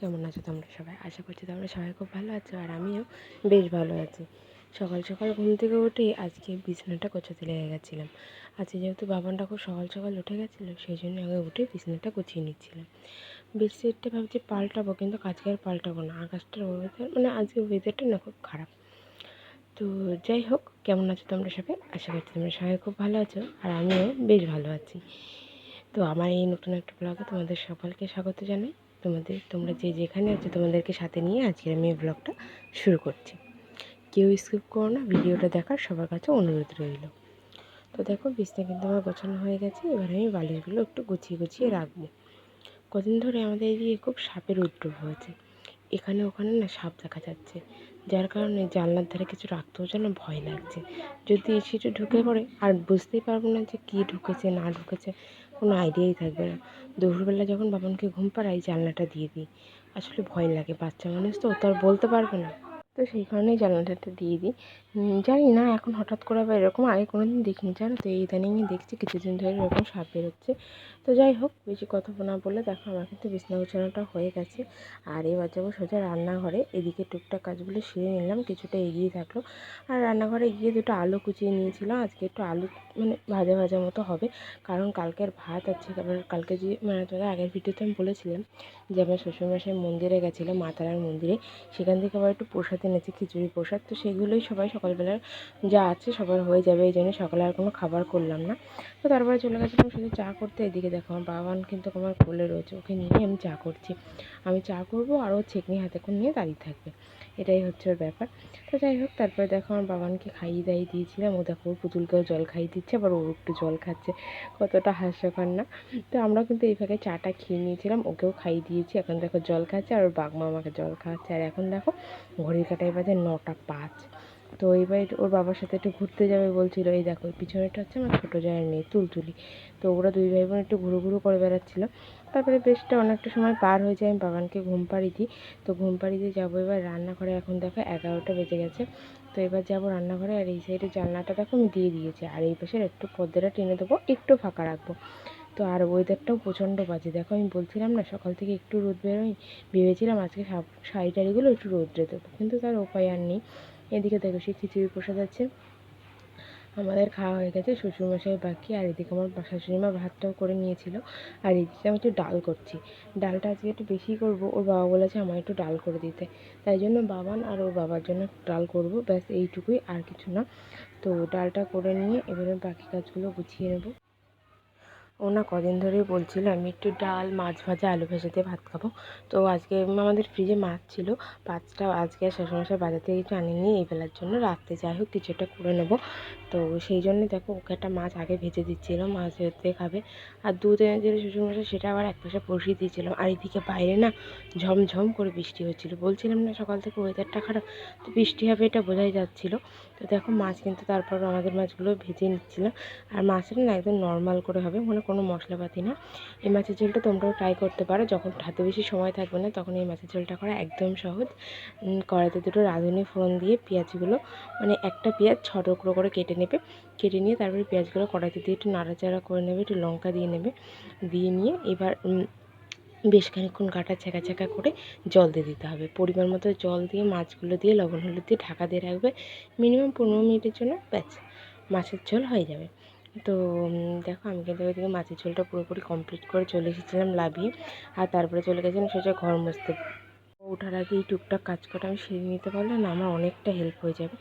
কেমন আছো তোমরা সবাই? আশা করছি তোমরা সবাই খুব ভালো আছো, আর আমিও বেশ ভালো আছি। সকাল সকাল ঘুম থেকে উঠে আজকে বিছানাটা গোছাতে লেগে গেছিলাম। আজকে যেহেতু বাবানটা খুব সকাল সকাল উঠে গেছিলো, সেই জন্য আগে উঠে বিছানাটা গুছিয়ে নিচ্ছিলাম। বেডশিটটা ভাবছি পাল্টাবো, কিন্তু আজকে আর পাল্টাবো না। আকাশটার ওয়েদার আজকে ওয়েদারটা না খুব খারাপ। তো যাই হোক, কেমন আছো তোমরা সবাই? আশা করছি তোমরা সবাই খুব ভালো আছো, আর আমিও বেশ ভালো আছি। তো আমার এই নতুন একটা ব্লগে তোমাদের সকলকে স্বাগত জানাই। তোমরা যে যেখানে আছো তোমাদেরকে সাথে নিয়ে আজকে আমি এই ব্লগটা শুরু করছি। কেউ স্কিপ করো না, ভিডিওটা দেখার সবার কাছে অনুরোধ রইল। তো দেখো, বিছনা কিন্তু আমার গোছানো হয়ে গেছে। এবার আমি বালিশগুলো একটু গুছিয়ে গুছিয়ে রাখবো। কদিন ধরে আমাদের এদিকে খুব সাপের উপদ্রব হয়েছে। এখানে ওখানে না সাপ দেখা যাচ্ছে, যার কারণে জানলার ধারে কিছু রাখতেও যেন ভয় লাগছে। যদি এসে ঢুকে পড়ে আর বুঝতেই পারবো না যে কী ঢুকেছে না ঢুকেছে, কোনো আইডিয়াই থাকবে না। দুপুরবেলা যখন বাবানকে ঘুম পাড়াই জানলাটা দিয়ে দিই। আসলে ভয় লাগে, বাচ্চা মানুষ তো আর বলতে পারবে না। তো সেই কারণেই জানলাটা দিয়ে দিই। জানি না এখন হঠাৎ করে আবার এরকম আগে কোনো দিন দেখিনি, জানো তো। এই ইদানিংই দেখছি কিছুদিন ধরে এরকম সাপ বেরোচ্ছে। তো যাই হোক, বেশি কথা না বলে দেখো, আমার কিন্তু বিছানা গোছানোটা হয়ে গেছে। আর এবার যাবো সোজা রান্নাঘরে। এদিকে টুকটাক কাজগুলো সেরে নিলাম, কিছুটা এগিয়ে থাকলো। আর রান্নাঘরে গিয়ে দুটো আলু কুচিয়ে নিয়েছিলাম। আজকে একটু আলু ভাজা ভাজা মতো হবে, কারণ কালকের ভাত আছে। আবার কালকে যে তোদের আগের ভিডিওতে আমি বলেছিলাম যে আমার শ্বশুরমশাই মন্দিরে গেছিলো, মা তারার মন্দিরে। সেখান থেকে আবার একটু প্রসাদ এনেছে, খিচুড়ি প্রসাদ। তো সেগুলোই সবাই সকালবেলা যা আছে সবার হয়ে যাবে, এই জন্য সকালে আর কোনো খাবার করলাম না। তো তারপরে চলে গেছিলাম শুধু চা করতে। এদিকে দেখো, আমার বাবান কিন্তু আমার কোলে রয়েছে, ওকে নিয়ে আমি চা করছি। আমি চা করবো আর ও ছেঁকনি হাতে করে নিয়ে দাঁড়িয়ে থাকবে, এটাই হচ্ছে ওর ব্যাপার। তো যাই হোক, তারপরে দেখো আমার বাবানকে খাইয়ে দাইয়ে দিয়েছিলাম। ও দেখো ওর পুতুলকেও জল খাইয়ে দিচ্ছে, আবার ও একটু জল খাচ্ছে। কতটা হাস্যকর না? তো আমরাও কিন্তু এই ফাঁকে চাটা খেয়ে নিয়েছিলাম, ওকেও খাইয়ে দিয়েছি। এখন দেখো জল খাচ্ছে, আর ওর বাগমা আমাকে জল খাওয়াচ্ছে। আর এখন দেখো ঘড়ির কাঁটায় বাজে 9টা 5। তো এইবার ওর বাবার সাথে একটু ঘুরতে যাবে বলছিল। এই দেখো, পিছনেটা হচ্ছে আমার ছোটো জায়ের মেয়ে তুলতুলি। তো ওরা দুই ভাই বোন একটু ঘুরু ঘুরু করে বেড়াচ্ছিলো। তারপরে বেশটা অনেকটা সময় পার হয়ে যায়, আমি বাবানকে ঘুম পাড়িয়ে দিই। তো ঘুম পাড়িয়ে দিয়ে যাবো এবার রান্নাঘরে। এখন দেখো 11টা বেজে গেছে। তো এবার যাবো রান্নাঘরে। আর এই সাইডে জানলাটা দেখো আমি দিয়ে দিয়েছি, আর এই পাশের একটু পর্দাটা টেনে দেবো, একটু ফাঁকা রাখবো। তো আর ওয়েদারটাও প্রচণ্ড বাজে। দেখো, আমি বলছিলাম না সকাল থেকে একটু রোদ বেরোয়, ভেবেছিলাম আজকে শাড়ি টাড়িগুলো একটু রোদ্রে দেবো, কিন্তু তার উপায় আর নেই। এদিকে দেখো সেই খিচুড়ি প্রসাদ আছে, আমাদের খাওয়া হয়ে গেছে, শ্বশুরমশাই বাকি। আর এদিকে আমার শাশুড়িমা ভাতটাও করে নিয়েছিল। আর এদিকে আমি একটু ডাল করছি। ডালটা আজকে একটু বেশি করব, ওর বাবা বলেছে আমার একটু ডাল করে দিতে। তাই জন্য বাবান আর ওর বাবার জন্য ডাল করব, ব্যাস এইটুকুই, আর কিছু না। তো ডালটা করে নিয়ে এবারে বাকি কাজগুলো গুছিয়ে নেব। ও না কদিন ধরেই বলছিল আমি একটু ডাল, মাছ ভাজা, আলু ভাজা দিয়ে ভাত খাবো। তো আজকে আমাদের ফ্রিজে মাছ ছিল, মাছটা আজকে শ্বশুরমশাই বাজার থেকে কিছু আনেনি এই বেলার জন্য। রাত্রে যাই হোক কিছু একটা করে নেবো। তো সেই জন্য দেখো ওকে একটা মাছ আগে ভেজে দিচ্ছিলাম, মাছ ভেজে খাবে। আর দুধ এনে দিলে শ্বশুরমশাই, সেটা আবার এক পাশে বসিয়ে দিয়েছিলাম। আর এদিকে বাইরে না ঝমঝম করে বৃষ্টি হচ্ছিলো। বলছিলাম না সকাল থেকে ওয়েদারটা খারাপ, তো বৃষ্টি হবে এটা বোঝাই যাচ্ছিলো। তো দেখো মাছ কিন্তু তারপর আমাদের মাছগুলো ভেজে নিচ্ছিলাম। আর মাছটা না একদম নর্মাল করে হবে, কোনো মশলাপাতি না। এই মাছের ঝোলটা তোমরাও ট্রাই করতে পারো, যখন হাতে বেশি সময় থাকবে না তখন এই মাছের ঝোলটা করা একদম সহজ। কড়াইতে দুটো রাঁধুনি ফোড়ন দিয়ে পেঁয়াজগুলো, একটা পেঁয়াজ 6 টুকরো করে কেটে নেবে। কেটে নিয়ে তারপরে পেঁয়াজগুলো কড়াইতে দিয়ে একটু নাড়াচাড়া করে নেবে, একটু লঙ্কা দিয়ে নেবে। দিয়ে নিয়ে এবার বেশ খানিকক্ষণ কাটা ছেঁকা ছেঁকা করে জল দিয়ে দিতে হবে। পরিমাণ মতো জল দিয়ে মাছগুলো দিয়ে লবণ হলুদ দিয়ে ঢাকা দিয়ে রাখবে মিনিমাম 15 মিনিটের জন্য, ব্যাস মাছের ঝোল হয়ে যাবে। তো দেখো, আমি কিন্তু ওইদিকে মাছের ঝোলটা পুরোপুরি কমপ্লিট করে চলে এসেছিলাম লাভিয়ে। আর তারপরে চলে গেছিলাম সোজা ঘর মুছতে। ওঠার আগে এই টুকটাক কাজ কটা আমি সেরে নিতে পারলে না আমার অনেকটা হেল্প হয়ে যাবে।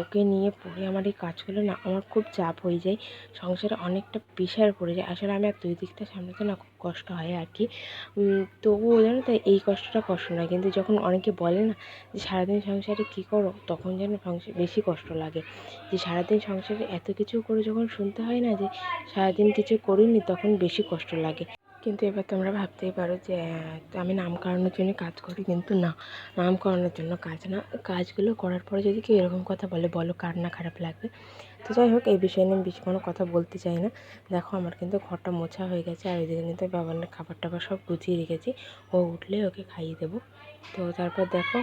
ওকে নিয়ে পড়ে আমার এই কাজগুলো না আমার খুব চাপ হয়ে যায়, সংসারে অনেকটা প্রেশার পড়ে যায়। আসলে আমার দুই দিকটা সামলাতে না খুব কষ্ট হয় আর কি। তবুও জানো তো, এই কষ্টটা কষ্ট নয়, কিন্তু যখন অনেকে বলে না যে সারাদিন সংসারে কী করো, তখন যেন বেশি কষ্ট লাগে। যে সারাদিন সংসারে এত কিছু করে যখন শুনতে হয় না যে সারাদিন কিছু করিনি, তখন বেশি কষ্ট লাগে। কিন্তু এবার তোমরা ভাবতেই পারো যে আমি নাম করানোর জন্য কাজ করি, কিন্তু না, নাম করানোর জন্য কাজ না। কাজগুলো করার পরে যদি কেউ এরকম কথা বলে, বলো কার না খারাপ লাগবে? তো যাই হোক, এই বিষয় নিয়ে বেশি কোনো কথা বলতে চাই না। দেখো আমার কিন্তু ঘরটা মোছা হয়ে গেছে, আর ওইদিকে কিন্তু বাবার খাবার টাবার সব গুছিয়ে রেখেছি। ও উঠলে ওকে খাইয়ে দেবো। তো তারপর দেখো,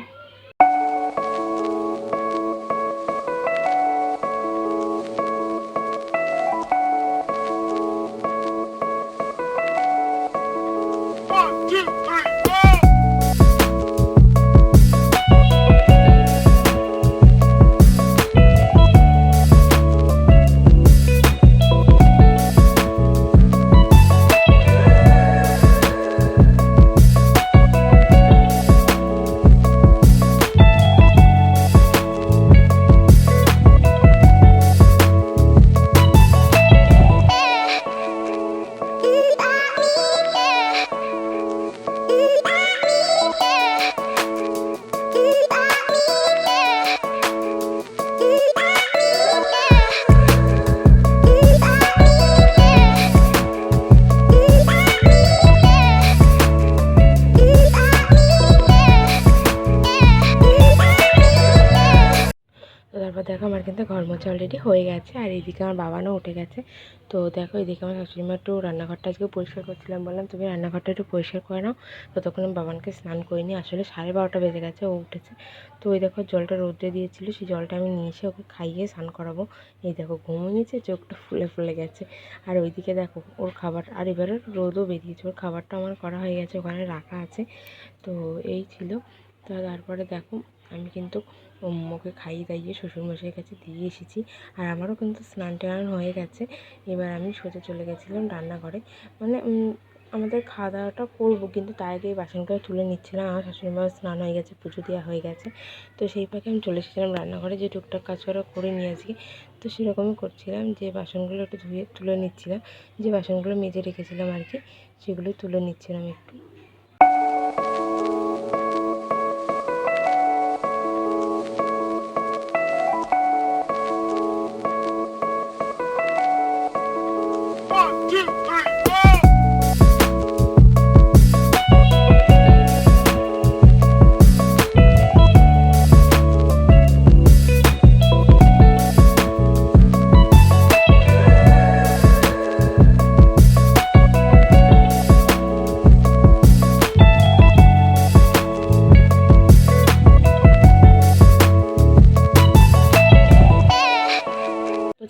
অলরেডি হয়ে গেছে। আর এইদিকে আমার বাবানও উঠে গেছে। তো দেখো এদিকে আমার শাশুড়িমা একটু রান্নাঘরটা আজকে পরিষ্কার করছিলাম, বললাম তুমি রান্নাঘরটা একটু পরিষ্কার করে নাও, ততক্ষণ আমি বাবানকে স্নান করিনি। আসলে 12:30 বেজে গেছে, ও উঠেছে। তো ওই দেখো জলটা রোদ্রে দিয়েছিল, সেই জলটা আমি নিয়ে এসে ওকে খাইয়ে স্নান করাবো। এই দেখো ঘুমিয়েছে, চোখটা ফুলে ফুলে গেছে। আর ওইদিকে দেখো ওর খাবার, আর এবারে রোদও বেরিয়েছে, ওর খাবারটা আমার করা হয়ে গেছে, ওখানে রাখা আছে। তো এই ছিল। তো তারপরে দেখো আমি কিন্তু ওকে খাইয়ে দাইয়ে শ্বশুরমশাইয়ের কাছে দিয়ে এসেছি। আর আমারও কিন্তু স্নান টান হয়ে গেছে। এবার আমি সোজা চলে গেছিলাম রান্নাঘরে। মানে আমাদের খাওয়া দাওয়াটা করবো, কিন্তু তার আগে বাসনগুলো তুলে নিচ্ছিলাম। আমার শাশুড়িমাও স্নান হয়ে গেছে, পুজো দেওয়া হয়ে গেছে। তো সেই ফাঁকে আমি চলে এসেছিলাম রান্নাঘরে, যে টুকটাক কাজ করে নিয়ে আজকে। তো সেরকমই করছিলাম, যে বাসনগুলো একটু ধুয়ে তুলে নিচ্ছিলাম, যে বাসনগুলো মেজে রেখেছিলাম আর কি, সেগুলো তুলে নিচ্ছিলাম একটু।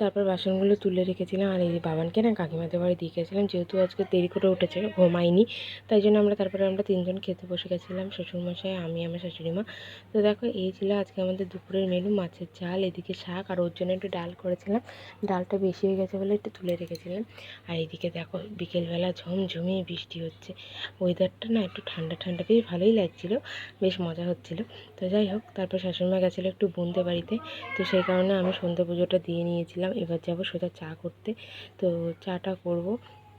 তারপর বাসনগুলো তুলে রেখেছিলাম। আর এই যে বাবানকে না কাকিমাদের বাড়ি দিয়ে গেছিলাম, যেহেতু আজকে দেরি করে উঠেছে, ঘুমায়নি, তাই জন্য আমরা তিনজন খেতে বসে গেছিলাম, শ্বশুরমশাই, আমি, আমার শাশুড়িমা। তো দেখো এই ছিল আজকে আমাদের দুপুরের মেনু, মাছের ঝাল, এদিকে শাক, আর ওর জন্য একটু ডাল করেছিলাম। ডালটা বেশি হয়ে গেছে বলে একটু তুলে রেখেছিলাম। আর এইদিকে দেখো বিকেলবেলা ঝমঝমিয়ে বৃষ্টি হচ্ছে, ওয়েদারটা না একটু ঠান্ডা ঠান্ডা, বেশ ভালোই লাগছিল, বেশ মজা হচ্ছিলো। তো যাই হোক, তারপর শাশুড়িমা গেছিলো একটু বোনদের বাড়িতে। তো সেই কারণে আমি সন্ধ্যা পুজোটা দিয়ে নিয়েছিলাম। এবার যাবো সোজা চা করতে। তো চাটা করব,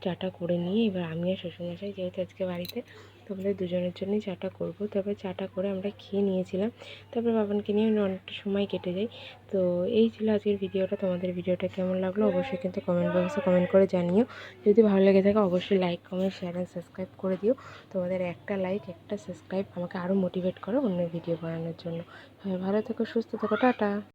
চাটা করে নিয়ে এবার আমি আর শ্বশুরমশাই যেহেতু আজকে বাড়িতে, তো আমাদের দুজনের জন্যই চাটা করব। তারপরে চাটা করে আমরা খেয়ে নিয়েছিলাম। তারপরে বাবানকে নিয়ে অনেকটা সময় কেটে যায়। তো এই ছিল আজকের ভিডিওটা। তোমাদের ভিডিওটা কেমন লাগলো অবশ্যই কিন্তু কমেন্ট বক্সে কমেন্ট করে জানিও। যদি ভালো লেগে থাকে অবশ্যই like, comment, share and subscribe করে দিও। তোমাদের একটা লাইক, একটা সাবস্ক্রাইব আমাকে আরও মোটিভেট করো অন্য ভিডিও বানানোর জন্য। হ্যাঁ, ভালো থেকো, সুস্থ থেকো, টাটা।